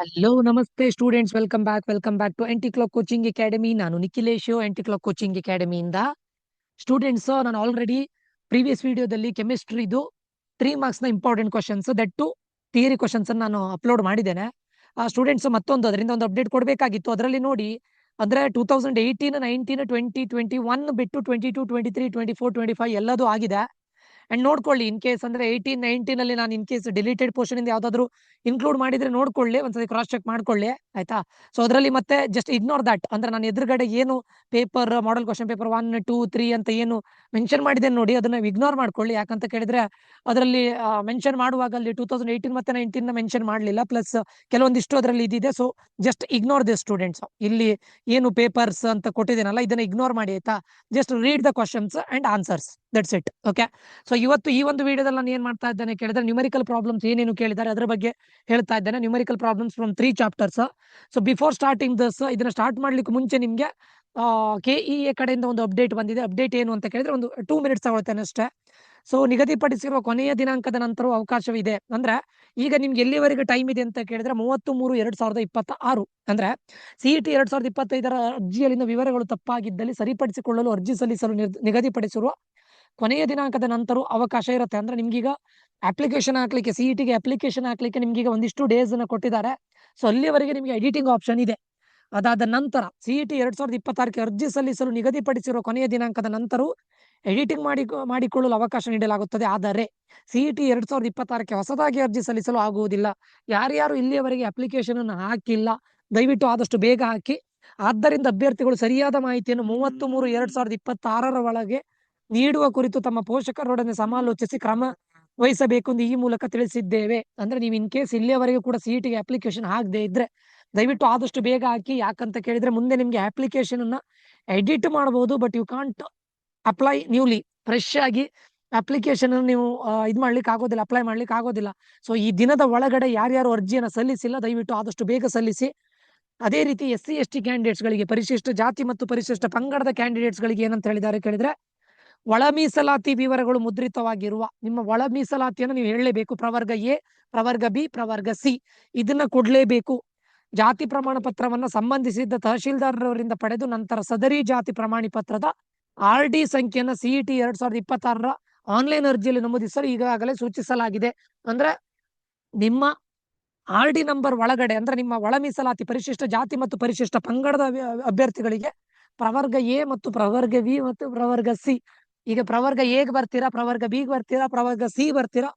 Hello ನಮಸ್ತೆ students, welcome back to M T clock coaching academy. ನಾನು Nikhilesh, M T clock coaching ಅಕಾಡೆಮಿಯಿಂದ. Students, ನಾನು already previous ವಿಡಿಯೋದಲ್ಲಿ ಕೆಮಿಸ್ಟ್ರಿದು 3 ಮಾರ್ಕ್ಸ್ನ important questions, that too theory questions ನಾನು ಅಪ್ಲೋಡ್ ಮಾಡಿದ್ದೇನೆ. ಸ್ಟೂಡೆಂಟ್ಸ್ ಮತ್ತೊಂದು ಅದರಿಂದ ಒಂದು ಅಪ್ಡೇಟ್ ಕೊಡಬೇಕಾಗಿತ್ತು. ಅದರಲ್ಲಿ ನೋಡಿ, ಅಂದ್ರೆ 2018, 19, 20, 21 ಬಿಟ್ಟು 22, 23, 24, 25 ಎಲ್ಲದೂ ಆಗಿದೆ. ಅಂಡ್ ನೋಡ್ಕೊಳ್ಳಿ, ಇನ್ ಕೇಸ್ ಅಂದ್ರೆ 18, 19 ಅಲ್ಲಿ ನಾನು ಇನ್ ಕೇಸ್ ಡಿಲೀಟೆಡ್ ಪೋರ್ಷನ್ ಇಂದ ಯಾವ್ದಾದ್ರು ಇನ್ಕ್ಲೂಡ್ ಮಾಡಿದ್ರೆ ನೋಡ್ಕೊಳ್ಳಿ, ಒಂದ್ಸತಿ ಕ್ರಾಸ್ ಚೆಕ್ ಮಾಡ್ಕೊಳ್ಳಿ, ಆಯ್ತಾ. ಸೊ ಅದರಲ್ಲಿ ಮತ್ತೆ ಜಸ್ಟ್ ಇಗ್ನೋರ್ ದಟ್, ಅಂದ್ರೆ ನಾನು ಎದುರುಗಡೆ ಏನು ಪೇಪರ್ ಮಾಡೆಲ್ ಕ್ವಶನ್ ಪೇಪರ್ 1, 2, 3 ಅಂತ ಏನು ಮೆನ್ಷನ್ ಮಾಡಿದ್ದೇನೆ ನೋಡಿ, ಅದನ್ನ ಇಗ್ನೋರ್ ಮಾಡ್ಕೊಳ್ಳಿ. ಯಾಕಂತ ಕೇಳಿದ್ರೆ ಅದರಲ್ಲಿ ಮೆನ್ಷನ್ ಮಾಡುವಾಗ ಅಲ್ಲಿ 2018 ಮತ್ತೆ 19 ಮೆನ್ಷನ್ ಮಾಡಲಿಲ್ಲ, ಪ್ಲಸ್ ಕೆಲವೊಂದಿಷ್ಟು ಅದರಲ್ಲಿ ಇದಿದೆ. So just ignore this students. ಇಲ್ಲಿ ಏನು ಪೇಪರ್ಸ್ ಅಂತ ಕೊಟ್ಟಿದ್ದೇನಲ್ಲ, ಇದನ್ನ ಇಗ್ನೋರ್ ಮಾಡಿ, ಆಯ್ತಾ. Just read the questions and answers, that's it. Okay. So ಇವತ್ತು ಈ ಒಂದು ವಿಡಿಯೋದಲ್ಲಿ ನಾನು ಏನ್ ಮಾಡ್ತಾ ಇದ್ದೇನೆ ಕೇಳಿದ್ರೆ, ನ್ಯೂಮರಿಕಲ್ ಪ್ರಾಬ್ಲಮ್ಸ್ ಏನೇನು ಕೇಳಿದ್ದಾರೆ ಅದರ ಬಗ್ಗೆ ಹೇಳ್ತಾ ಇದ್ದೇನೆ. Numerical problems from 3 chapters. So before starting this, ಇದನ್ನ ಸ್ಟಾರ್ಟ್ ಮಾಡ್ಲಿಕ್ಕೆ ಮುಂಚೆ ನಿಮ್ಗೆ KEA ಕಡೆಯಿಂದ ಒಂದು ಅಪ್ಡೇಟ್ ಬಂದಿದೆ. ಅಪ್ಡೇಟ್ ಏನು ಅಂತ ಕೇಳಿದ್ರೆ ಒಂದು 2 ಮಿನಿಟ್ಸ್ ತಗೊಳ್ತೇನೆ ಅಷ್ಟೇ. ಸೊ ನಿಗದಿಪಡಿಸಿರುವ ಕೊನೆಯ ದಿನಾಂಕದ ನಂತರ ಅವಕಾಶವಿದೆ. ಅಂದ್ರೆ ಈಗ ನಿಮ್ಗೆ ಎಲ್ಲಿವರೆಗೆ ಟೈಮ್ ಇದೆ ಅಂತ ಕೇಳಿದ್ರೆ 30/3/2026. ಅಂದ್ರೆ CET 2025 ಅರ್ಜಿಯಲ್ಲಿನ ವಿವರಗಳು ತಪ್ಪಾಗಿದ್ದಲ್ಲಿ ಸರಿಪಡಿಸಿಕೊಳ್ಳಲು ಅರ್ಜಿ ಸಲ್ಲಿಸಲು ನಿಗದಿಪಡಿಸಿರುವ ಕೊನೆಯ ದಿನಾಂಕದ ನಂತರ ಅವಕಾಶ ಇರುತ್ತೆ. ಅಂದ್ರೆ ನಿಮ್ಗೀಗ ಅಪ್ಲಿಕೇಶನ್ ಹಾಕ್ಲಿಕ್ಕೆ, CETಗೆ ಅಪ್ಲಿಕೇಶನ್ ಹಾಕ್ಲಿಕ್ಕೆ ನಿಮ್ಗೀಗ ಒಂದಿಷ್ಟು ಡೇಸ್ ಅನ್ನ ಕೊಟ್ಟಿದ್ದಾರೆ. ಸೊ ಅಲ್ಲಿವರೆಗೆ ನಿಮ್ಗೆ ಎಡಿಟಿಂಗ್ ಆಪ್ಷನ್ ಇದೆ. ಅದಾದ ನಂತರ CET 2026ಕ್ಕೆ ಅರ್ಜಿ ಸಲ್ಲಿಸಲು ನಿಗದಿಪಡಿಸಿರುವ ಕೊನೆಯ ದಿನಾಂಕದ ನಂತರ ಎಡಿಟಿಂಗ್ ಮಾಡಿಕೊಳ್ಳಲು ಅವಕಾಶ ನೀಡಲಾಗುತ್ತದೆ. ಆದರೆ CET 2026ಕ್ಕೆ ಹೊಸದಾಗಿ ಅರ್ಜಿ ಸಲ್ಲಿಸಲು ಆಗುವುದಿಲ್ಲ. ಯಾರ್ಯಾರು ಇಲ್ಲಿಯವರೆಗೆ ಅಪ್ಲಿಕೇಶನ್ ಅನ್ನು ಹಾಕಿಲ್ಲ, ದಯವಿಟ್ಟು ಆದಷ್ಟು ಬೇಗ ಹಾಕಿ. ಆದ್ದರಿಂದ ಅಭ್ಯರ್ಥಿಗಳು ಸರಿಯಾದ ಮಾಹಿತಿಯನ್ನು 30/3/2026 ಒಳಗೆ ನೀಡುವ ಕುರಿತು ತಮ್ಮ ಪೋಷಕರೊಡನೆ ಸಮಾಲೋಚಿಸಿ ಕ್ರಮ ವಹಿಸಬೇಕು ಎಂದು ಈ ಮೂಲಕ ತಿಳಿಸಿದ್ದೇವೆ. ಅಂದ್ರೆ ನೀವು ಇನ್ ಕೇಸ್ ಇಲ್ಲಿಯವರೆಗೂ ಕೂಡ CETಗೆ ಅಪ್ಲಿಕೇಶನ್ ಹಾಕದೇ ಇದ್ರೆ ದಯವಿಟ್ಟು ಆದಷ್ಟು ಬೇಗ ಹಾಕಿ. ಯಾಕಂತ ಕೇಳಿದ್ರೆ ಮುಂದೆ ನಿಮ್ಗೆ ಅಪ್ಲಿಕೇಶನ್ ಅನ್ನ ಎಡಿಟ್ ಮಾಡಬಹುದು, but you can't apply newly. Fresh ಆಗಿ ಅಪ್ಲಿಕೇಶನ್ ನೀವು ಇದು ಮಾಡ್ಲಿಕ್ಕೆ ಆಗೋದಿಲ್ಲ, ಅಪ್ಲೈ ಮಾಡ್ಲಿಕ್ಕೆ ಆಗೋದಿಲ್ಲ. ಸೊ ಈ ದಿನದ ಒಳಗಡೆ ಯಾರ್ಯಾರು ಅರ್ಜಿಯನ್ನು ಸಲ್ಲಿಸಿಲ್ಲ ದಯವಿಟ್ಟು ಆದಷ್ಟು ಬೇಗ ಸಲ್ಲಿಸಿ. ಅದೇ ರೀತಿ SC ST ಕ್ಯಾಂಡಿಡೇಟ್ಸ್ ಗಳಿಗೆ, ಪರಿಶಿಷ್ಟ ಜಾತಿ ಮತ್ತು ಪರಿಶಿಷ್ಟ ಪಂಗಡದ ಕ್ಯಾಂಡಿಡೇಟ್ಸ್ ಗಳಿಗೆ ಏನಂತ ಹೇಳಿದ್ದಾರೆ ಕೇಳಿದ್ರೆ, ಒಳ ಮೀಸಲಾತಿ ವಿವರಗಳು ಮುದ್ರಿತವಾಗಿರುವ ನಿಮ್ಮ ಒಳ ಮೀಸಲಾತಿಯನ್ನು ನೀವು ಹೇಳಲೇಬೇಕು. ಪ್ರವರ್ಗ A, ಪ್ರವರ್ಗ B, ಪ್ರವರ್ಗ C ಇದನ್ನ ಕೊಡ್ಲೇಬೇಕು. ಜಾತಿ ಪ್ರಮಾಣ ಪತ್ರವನ್ನ ಸಂಬಂಧಿಸಿದ ತಹಶೀಲ್ದಾರರವರಿಂದ ಪಡೆದು ನಂತರ ಸದರಿ ಜಾತಿ ಪ್ರಮಾಣಿ ಪತ್ರದ RD ಸಂಖ್ಯೆಯನ್ನ CET 2026 ಆನ್ಲೈನ್ ಅರ್ಜಿಯಲ್ಲಿ ನಮೂದಿಸಲು ಈಗಾಗಲೇ ಸೂಚಿಸಲಾಗಿದೆ. ಅಂದ್ರೆ ನಿಮ್ಮ RD ನಂಬರ್ ಒಳಗಡೆ, ಅಂದ್ರೆ ನಿಮ್ಮ ಒಳ ಮೀಸಲಾತಿ ಪರಿಶಿಷ್ಟ ಜಾತಿ ಮತ್ತು ಪರಿಶಿಷ್ಟ ಪಂಗಡದ ಅಭ್ಯರ್ಥಿಗಳಿಗೆ ಪ್ರವರ್ಗ A ಮತ್ತು ಪ್ರವರ್ಗ B ಮತ್ತು ಪ್ರವರ್ಗ C. ಈಗ ಪ್ರವರ್ಗ ಎಗೆ ಬರ್ತೀರಾ, ಪ್ರವರ್ಗ ಬಿಗೆ ಬರ್ತೀರಾ, ಪ್ರವರ್ಗ C ಬರ್ತೀರಾ,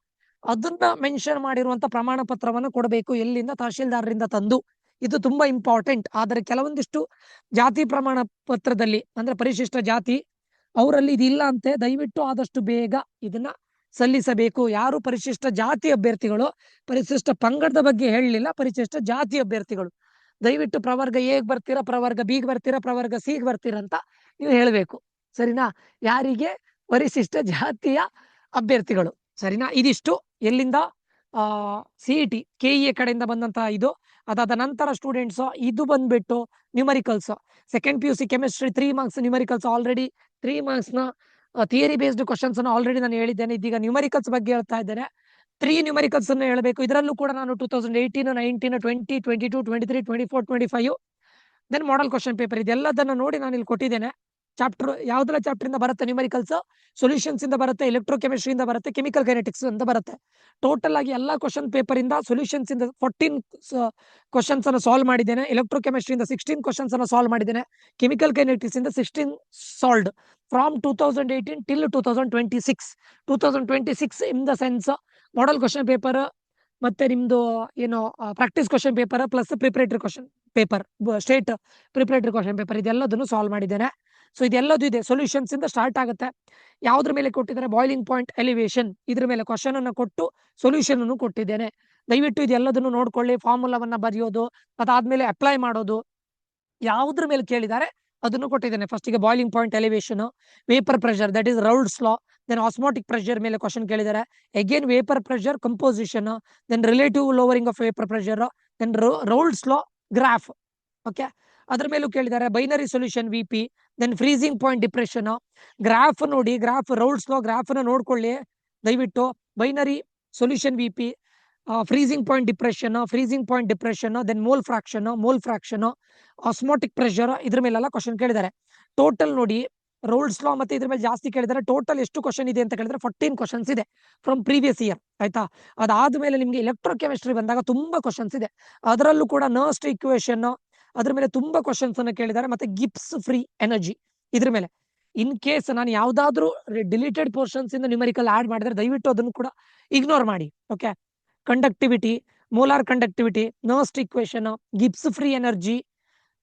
ಅದನ್ನ ಮೆನ್ಷನ್ ಮಾಡಿರುವಂತ ಪ್ರಮಾಣ ಪತ್ರವನ್ನು ಕೊಡಬೇಕು. ಎಲ್ಲಿಂದ? ತಹಶೀಲ್ದಾರರಿಂದ ತಂದು. ಇದು ತುಂಬಾ ಇಂಪಾರ್ಟೆಂಟ್. ಆದರೆ ಕೆಲವೊಂದಿಷ್ಟು ಜಾತಿ ಪ್ರಮಾಣ ಪತ್ರದಲ್ಲಿ, ಅಂದ್ರೆ ಪರಿಶಿಷ್ಟ ಜಾತಿ ಅವರಲ್ಲಿ ಇದಿಲ್ಲ ಅಂತೆ. ದಯವಿಟ್ಟು ಆದಷ್ಟು ಬೇಗ ಇದನ್ನ ಸಲ್ಲಿಸಬೇಕು. ಯಾರು ಪರಿಶಿಷ್ಟ ಜಾತಿ ಅಭ್ಯರ್ಥಿಗಳು, ಪರಿಶಿಷ್ಟ ಪಂಗಡದ ಬಗ್ಗೆ ಹೇಳಲಿಲ್ಲ, ಪರಿಶಿಷ್ಟ ಜಾತಿ ಅಭ್ಯರ್ಥಿಗಳು ದಯವಿಟ್ಟು ಪ್ರವರ್ಗ ಎಗೆ ಬರ್ತೀರಾ, ಪ್ರವರ್ಗ ಬಿಗೆ ಬರ್ತೀರಾ, ಪ್ರವರ್ಗ ಸಿಗೆ ಬರ್ತೀರಾ ಅಂತ ನೀವು ಹೇಳಬೇಕು. ಸರಿನಾ? ಯಾರಿಗೆ? ಪರಿಶಿಷ್ಟ ಜಾತಿಯ ಅಭ್ಯರ್ಥಿಗಳು. ಸರಿನಾ? ಇದಿಷ್ಟು ಎಲ್ಲಿಂದ? CET KEA ಕಡೆಯಿಂದ ಬಂದಂತಹ ಇದು. ಅದಾದ ನಂತರ ಸ್ಟೂಡೆಂಟ್ಸ್, ಇದು ಬಂದ್ಬಿಟ್ಟು numericals. Second PUC chemistry 3 marks numericals. Already 3 marks ನ ಥಿಯರಿ ಬೇಸ್ಡ್ ಕ್ವಶನ್ಸ್ ಅನ್ನು ಆಲ್ರೆಡಿ ನಾನು ಹೇಳಿದ್ದೇನೆ. ಇದೀಗ ನ್ಯೂಮರಿಕಲ್ಸ್ ಬಗ್ಗೆ ಹೇಳ್ತಾ ಇದ್ದೇನೆ. 3 ನ್ಯೂಮರಿಕಲ್ಸ್ ಅನ್ನು ಹೇಳಬೇಕು. ಇದರಲ್ಲೂ ಕೂಡ ನಾನು 2018, 19, 20, 22, 23, 24, 25 ದೆನ್ ಮಾಡೆಲ್ ಕ್ವಶನ್ ಪೇಪರ್ ಇದೆಲ್ಲದನ್ನ ನೋಡಿ ನಾನು ಇಲ್ಲಿ ಕೊಟ್ಟಿದ್ದೇನೆ. ಚಾಪ್ಟರ್ ಯಾವ್ದೆಲ್ಲ ಚಾಪ್ಟರ್ ಇಂದ ಬರುತ್ತೆ? ನ್ಯೂಮರಿಕಲ್ಸ್ ಸೊಲ್ಯೂಷನ್ಸ್ ಇಂದ ಬರುತ್ತೆ, ಎಲೆಕ್ಟ್ರೋಕೆಮಿಸ್ಟ್ರಿ ಇಂದ ಬರುತ್ತೆ, ಕೆಮಿಕಲ್ ಕೈನೆಟಿಕ್ಸ್ ಅಂತ ಬರುತ್ತೆ. ಟೋಟಲ್ ಆಗಿ ಎಲ್ಲಾ ಕ್ವಶನ್ ಪೇಪರ್ ಇಂದ ಸೊಲ್ಯೂಷನ್ಸ್ ಇಂದ 14 ಕ್ವಶನ್ಸ್ ಅನ್ನು ಸಾಲ್ವ್ ಮಾಡಿದ್ದೇನೆ. ಎಲೆಕ್ಟ್ರೋಕೆಮಿಸ್ಟ್ರಿ ಇಂದ 16 ಕ್ವಶನ್ಸ್ ಅನ್ನು ಸಾಲ್ವ್ ಮಾಡಿದ್ದೇನೆ. ಕೆಮಿಕಲ್ ಕೈನೆಟಿಕ್ಸ್ ಇಂದ 16 solved from 2018 till 2026. 2026 in the sense model question paper ಮತ್ತೆ ನಿಮ್ದು ಏನು practice question paper plus preparatory question paper, state preparatory question paper ಇದೆಲ್ಲದನ್ನು ಸಾಲ್ವ್ ಮಾಡಿದ್ದೇನೆ. ಸೊ ಇದೆಲ್ಲದು ಇದೆ. ಸೊಲ್ಯೂಷನ್ಸ್ ಇಂದ ಸ್ಟಾರ್ಟ್ ಆಗುತ್ತೆ. ಯಾವ್ದ್ರ ಮೇಲೆ ಕೊಟ್ಟಿದ್ದಾರೆ? ಬಾಯ್ಲಿಂಗ್ ಪಾಯಿಂಟ್ ಎಲಿವೇಶನ್, ಇದ್ರ ಮೇಲೆ ಕ್ವಶನ್ ಅನ್ನು ಕೊಟ್ಟು ಸೊಲ್ಯೂಷನ್ ಅನ್ನು ಕೊಟ್ಟಿದ್ದೇನೆ. ದಯವಿಟ್ಟು ಇದೆಲ್ಲದನ್ನು ನೋಡ್ಕೊಳ್ಳಿ. ಫಾರ್ಮುಲಾವನ್ನ ಬರೆಯೋದು, ಅದಾದ್ಮೇಲೆ ಅಪ್ಲೈ ಮಾಡೋದು, ಯಾವ್ದ್ರ ಮೇಲೆ ಕೇಳಿದ್ದಾರೆ ಅದನ್ನು ಕೊಟ್ಟಿದ್ದೇನೆ. ಫಸ್ಟಿಗೆ boiling point elevation, vapour pressure that is Raoult's law, then osmotic pressure ಮೇಲೆ ಕ್ವಶನ್ ಕೇಳಿದ್ದಾರೆ. Again vapour pressure composition, then relative lowering of vapour pressure, then Raoult's law graph. Okay, ಅದ್ರ ಮೇಲೂ ಕೇಳಿದ್ದಾರೆ. Binary solution VP, then freezing point depression. Graph ನೋಡಿ, graph Raoult's law graph ನ ನೋಡ್ಕೊಳ್ಳಿ ದಯವಿಟ್ಟು. Binary solution VP, freezing point depression, then mole fraction, osmotic pressure, ಇದ್ರ ಮೇಲೆಲ್ಲ question ಕೇಳಿದ್ದಾರೆ. ಟೋಟಲ್ ನೋಡಿ ರೋಲ್ಸ್ ಲಾ ಮತ್ತೆ ಇದ್ರ ಮೇಲೆ ಜಾಸ್ತಿ ಕೇಳಿದ್ದಾರೆ. ಟೋಟಲ್ ಎಷ್ಟು ಕ್ವಶನ್ ಇದೆ ಅಂತ ಕೇಳಿದ್ರೆ 14 ಕ್ವಶನ್ಸ್ ಇದೆ ಫ್ರಮ್ ಪ್ರೀವಿಯಸ್ ಇಯರ್. ಆಯ್ತಾ, ಅದಾದ್ಮೇಲೆ ನಿಮ್ಗೆ ಎಲೆಕ್ಟ್ರೋಕೆಮಿಸ್ಟ್ರಿ ಬಂದಾಗ ತುಂಬಾ ಕ್ವಶನ್ಸ್ ಇದೆ. ಅದರಲ್ಲೂ ಕೂಡ ನರ್ಸ್ಟ್ ಈಕ್ವೇಶನ್ ಅದ್ರ ಮೇಲೆ ತುಂಬಾ ಕ್ವಶನ್ಸ್ ಅನ್ನ ಕೇಳಿದ್ದಾರೆ. ಮತ್ತೆ ಗಿಬ್ಸ್ ಫ್ರೀ ಎನರ್ಜಿ ಇದ್ರ ಮೇಲೆ ಇನ್ ಕೇಸ್ ನಾನು ಯಾವ್ದಾದ್ರು ಡಿಲೀಟೆಡ್ ಪೋರ್ಷನ್ಸ್ ಇಂದ ನ್ಯೂಮರಿಕಲ್ ಆಡ್ ಮಾಡಿದ್ರೆ ದಯವಿಟ್ಟು ಅದನ್ನು ಕೂಡ ಇಗ್ನೋರ್ ಮಾಡಿ. Okay, conductivity, molar conductivity, Nernst equation, Gibbs free energy,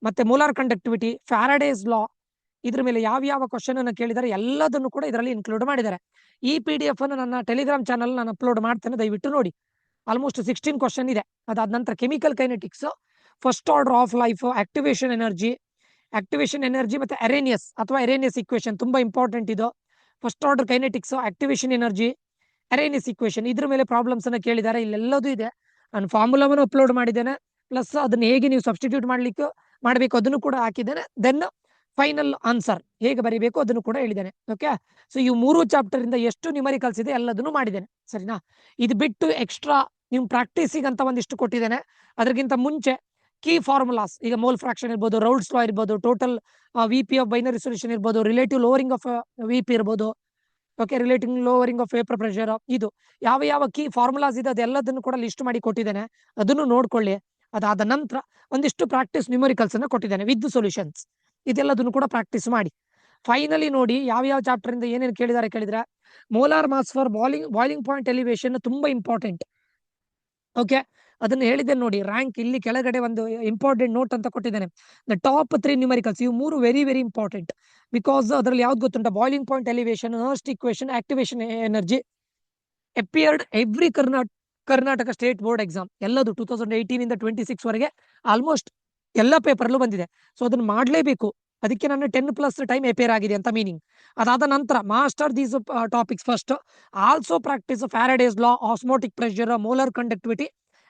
ಮತ್ತೆ ಮೋಲಾರ್ ಕಂಡಕ್ಟಿವಿಟಿ, ಫ್ಯಾರಡೇಸ್ ಲಾ, ಇದ್ರ ಮೇಲೆ ಯಾವ ಕ್ವಶನ್ ಅನ್ನು ಕೇಳಿದರೆ ಎಲ್ಲದನ್ನು ಕೂಡ ಇದರಲ್ಲಿ ಇನ್ಕ್ಲೂಡ್ ಮಾಡಿದ್ದಾರೆ. ಈ PDF ಅನ್ನು ನನ್ನ ಟೆಲಿಗ್ರಾಮ್ ಚಾನಲ್ ನಾನು ಅಪ್ಲೋಡ್ ಮಾಡ್ತೇನೆ, ದಯವಿಟ್ಟು ನೋಡಿ. ಆಲ್ಮೋಸ್ಟ್ 16 ಕ್ವಶನ್ ಇದೆ. ಅದಾದ ನಂತರ chemical kinetics, first order of life, activation energy ಮತ್ತೆ ಅರೇನಿಯಸ್ ಅಥವಾ ಅರೇನಿಯಸ್ ಇಕ್ವೇಶನ್ ತುಂಬಾ ಇಂಪಾರ್ಟೆಂಟ್ ಇದು. First order kinetics, activation energy, ಅರೇನಿಯಸ್ equation ಇದ್ರ ಮೇಲೆ ಪ್ರಾಬ್ಲಮ್ಸ್ ಅನ್ನ ಕೇಳಿದ್ದಾರೆ. ಇಲ್ಲೆಲ್ಲದೂ ಇದೆ. ನಾನು ಫಾರ್ಮುಲಾವನ್ನು ಅಪ್ಲೋಡ್ ಮಾಡಿದ್ದೇನೆ, ಪ್ಲಸ್ ಅದನ್ನ ಹೇಗೆ ನೀವು ಸಬ್ಸ್ಟಿಟ್ಯೂಟ್ ಮಾಡಬೇಕು ಅದನ್ನು ಕೂಡ ಹಾಕಿದ್ದೇನೆ. ದೆನ್ ಫೈನಲ್ ಆನ್ಸರ್ ಹೇಗೆ ಬರೀಬೇಕು ಅದನ್ನು ಕೂಡ ಹೇಳಿದ್ದೇನೆ. ಓಕೆ, ಸೊ ಈ 3 ಚಾಪ್ಟರ್ ಇಂದ ಎಷ್ಟು ನ್ಯೂಮರಿಕಲ್ಸ್ ಇದೆ ಎಲ್ಲದನ್ನು ಮಾಡಿದ್ದೇನೆ. ಸರಿನಾ, ಇದು ಬಿಟ್ಟು ಎಕ್ಸ್ಟ್ರಾ ನೀವು ಪ್ರಾಕ್ಟೀಸಿಗೆ ಅಂತ ಒಂದಿಷ್ಟು ಕೊಟ್ಟಿದ್ದೇನೆ. ಅದಕ್ಕಿಂತ ಮುಂಚೆ ಕೀ ಫಾರ್ಮುಲಾಸ್, ಈಗ ಮೋಲ್ ಫ್ರಾಕ್ಷನ್ ಇರ್ಬೋದು, ರೌಲ್ಸ್ ಲಾ ಇರ್ಬೋದು, total VP of binary solution ಇರ್ಬೋದು, ರಿಲೇಟಿವ್ ಲೋವರಿಂಗ್ ಆಫ್ VP ಇರ್ಬೋದು, okay, relative lowering of vapour pressure, ಇದು ಯಾವ ಕೀ ಫಾರ್ಮುಲಾಸ್ ಇದೆ ಅದೆಲ್ಲದನ್ನು ಕೂಡ ಲಿಸ್ಟ್ ಮಾಡಿ ಕೊಟ್ಟಿದ್ದೇನೆ. ಅದನ್ನು ನೋಡ್ಕೊಳ್ಳಿ. ಅದಾದ ನಂತರ ಒಂದಿಷ್ಟು ಪ್ರಾಕ್ಟೀಸ್ ನ್ಯೂಮರಿಕಲ್ಸ್ ಅನ್ನು ಕೊಟ್ಟಿದ್ದೇನೆ ವಿತ್ ಸೊಲ್ಯೂಷನ್ಸ್. ಇದೆಲ್ಲದನ್ನು ಕೂಡ ಪ್ರಾಕ್ಟೀಸ್ ಮಾಡಿ. ಫೈನಲಿ ನೋಡಿ ಯಾವ ಚಾಪ್ಟರ್ ಇಂದ ಏನೇನು ಕೇಳಿದ್ರೆ molar mass for boiling point elevation ತುಂಬಾ ಇಂಪಾರ್ಟೆಂಟ್. ಓಕೆ, ಅದನ್ನು ಹೇಳಿದ್ದೇನೆ ನೋಡಿ. ರ್ಯಾಂಕ್ ಇಲ್ಲಿ ಕೆಳಗಡೆ ಒಂದು ಇಂಪಾರ್ಟೆಂಟ್ ನೋಟ್ ಅಂತ ಕೊಟ್ಟಿದ್ದೇನೆ. ದ ಟಾಪ್ 3 ನ್ಯೂಮರಿಕಲ್ಸ್, ಇವು 3 ವೆರಿ ವೆರಿ ಇಂಪಾರ್ಟೆಂಟ್. ಬಿಕಾಸ್ ಅದರಲ್ಲಿ ಯಾವ್ದು ಗೊತ್ತುಂಟ, boiling point elevation, Nernst equation, activation energy appeared every Karnataka state board exam. ಎಲ್ಲದು 2018 ಇಂದ 26 ವರೆಗೆ ಆಲ್ಮೋಸ್ಟ್ ಎಲ್ಲ ಪೇಪರ್ಲ್ಲೂ ಬಂದಿದೆ. ಸೊ ಅದನ್ನು ಮಾಡಲೇಬೇಕು. ಅದಕ್ಕೆ ನಾನು 10+ ಟೈಮ್ ಅಪೇರ್ ಆಗಿದೆ ಅಂತ ಮೀನಿಂಗ್. ಅದಾದ ನಂತರ master these topics first, also practice Faraday's law, osmotic pressure, molar conductivity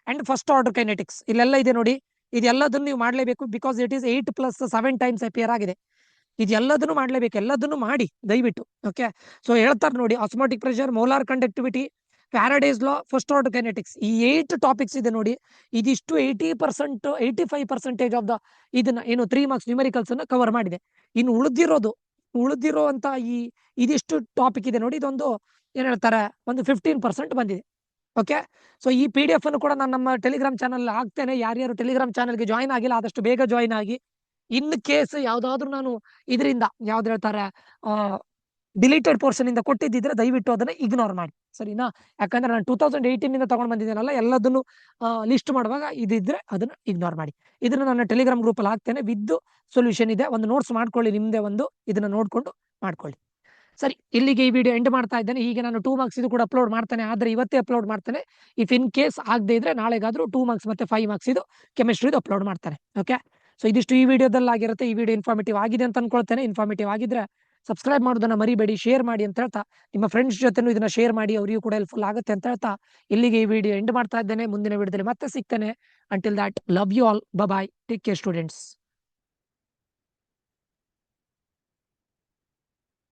and first order kinetics. ಇಲ್ಲೆಲ್ಲ ಇದೆ ನೋಡಿ. ಇದೆಲ್ಲದನ್ನು ನೀವು ಮಾಡಲೇಬೇಕು. Because it is 8+7 times appear ಆಗಿದೆ. ಇದೆಲ್ಲದನ್ನು ಮಾಡಲೇಬೇಕು. ಎಲ್ಲದನ್ನು ಮಾಡಿ ದಯವಿಟ್ಟು. ಓಕೆ, ಸೊ ಹೇಳ್ತಾರೆ ನೋಡಿ, osmotic pressure, molar conductivity, Faraday's law, first order kinetics, ಈ 8 ಟಾಪಿಕ್ಸ್ ಇದೆ ನೋಡಿ. ಇದಿಷ್ಟು 80%, 85% ಆಫ್ ದ ಇದನ್ನ ಏನು 3 ಮಾರ್ಕ್ಸ್ ನ್ಯೂಮರಿಕಲ್ಸ್ ಅನ್ನ ಕವರ್ ಮಾಡಿದೆ. ಇನ್ನು ಉಳಿದಿರೋ ಅಂತ ಇದಿಷ್ಟು ಟಾಪಿಕ್ ಇದೆ ನೋಡಿ, ಇದೊಂದು ಏನ್ ಹೇಳ್ತಾರೆ, ಒಂದು 15% ಬಂದಿದೆ. ಓಕೆ, ಸೊ ಈ PDF ಅನ್ನು ಕೂಡ ನಾನು ನಮ್ಮ ಟೆಲಿಗ್ರಾಮ್ ಚಾನಲ್ ಹಾಕ್ತೇನೆ. ಯಾರ್ಯಾರು ಟೆಲಿಗ್ರಾಮ್ ಚಾನಲ್ಗೆ ಜಾಯ್ನ್ ಆಗಿಲ್ಲ ಆದಷ್ಟು ಬೇಗ ಜಾಯ್ನ್ ಆಗಿ. ಇನ್ ಕೇಸ್ ಯಾವ್ದಾದ್ರು ನಾನು ಇದರಿಂದ ಯಾವ್ದು ಹೇಳ್ತಾರೆ ಡಿಲೀಟೆಡ್ ಪೋರ್ಷನ್ ಇಂದ ಕೊಟ್ಟಿದ್ದಿದ್ರೆ ದಯವಿಟ್ಟು ಅದನ್ನ ಇಗ್ನೋರ್ ಮಾಡಿ. ಸರಿನಾ, ಯಾಕಂದ್ರೆ ನಾನು 2018 ಇಂದ ತಗೊಂಡ್ ಬಂದಿದ್ದೇನಲ್ಲ, ಎಲ್ಲದನ್ನು ಲಿಸ್ಟ್ ಮಾಡುವಾಗ ಇದಿದ್ರೆ ಅದನ್ನ ಇಗ್ನೋರ್ ಮಾಡಿ. ಇದನ್ನ ನನ್ನ ಟೆಲಿಗ್ರಾಮ್ ಗ್ರೂಪ್ ಅಲ್ಲಿ ಹಾಕ್ತೇನೆ. ವಿತ್ ಸೊಲ್ಯೂಷನ್ ಇದೆ, ಒಂದು ನೋಟ್ಸ್ ಮಾಡ್ಕೊಳ್ಳಿ ನಿಮ್ದೆ ಒಂದು, ಇದನ್ನ ನೋಡ್ಕೊಂಡು ಮಾಡ್ಕೊಳ್ಳಿ. ಸರಿ, ಇಲ್ಲಿಗೆ ಈ ವಿಡಿಯೋ ಎಂಡ್ ಮಾಡ್ತಾ ಇದ್ದೇನೆ. ಹೀಗೆ ನಾನು 2 ಮಾರ್ಕ್ಸ್ ಇದು ಕೂಡ ಅಪ್ಲೋಡ್ ಮಾಡ್ತೇನೆ. ಆದ್ರೆ ಇವತ್ತೇ ಅಪ್ಲೋಡ್ ಮಾಡ್ತೇನೆ. ಇಫ್ ಇನ್ ಕೇಸ್ ಆಗದೆ ಇದ್ರೆ ನಾಳೆಗಾದ್ರೂ 2 ಮಾರ್ಕ್ಸ್ ಮತ್ತೆ 5 ಮಾರ್ಕ್ಸ್ ಇದು ಕೆಮಿಸ್ಟ್ರಿ ಅಪ್ಲೋಡ್ ಮಾಡ್ತಾರೆ. ಓಕೆ, ಸೊ ಇದಿಷ್ಟು ಈ ವಿಡಿಯೋದಲ್ಲಿ ಆಗಿರುತ್ತೆ. ಈ ವಿಡಿಯೋ ಇನ್ಫಾರ್ಮೇಟಿವ್ ಆಗಿದೆ ಅಂತ ಅನ್ಕೊಳ್ತೇನೆ. ಇನ್ಫಾರ್ಮೇಟಿವ್ ಆಗಿದ್ರೆ ಸಬ್ಸ್ಕ್ರೈಬ್ ಮಾಡೋದನ್ನ ಮರಿಬೇಡಿ, ಶೇರ್ ಮಾಡಿ ಅಂತ ಹೇಳ್ತಾ, ನಿಮ್ಮ ಫ್ರೆಂಡ್ಸ್ ಜೊತೆನೂ ಇದನ್ನ ಶೇರ್ ಮಾಡಿ, ಅವರಿಗೂ ಕೂಡ ಹೆಲ್ಪ್ಫುಲ್ ಆಗುತ್ತೆ ಅಂತ ಹೇಳ್ತಾ ಇಲ್ಲಿಗೆ ಈ ವಿಡಿಯೋ ಎಂಡ್ ಮಾಡ್ತಾ ಇದ್ದೇನೆ. ಮುಂದಿನ ವಿಡಿಯೋದಲ್ಲಿ ಮತ್ತೆ ಸಿಗ್ತೇನೆ. Until that, love you all, bye, take care students.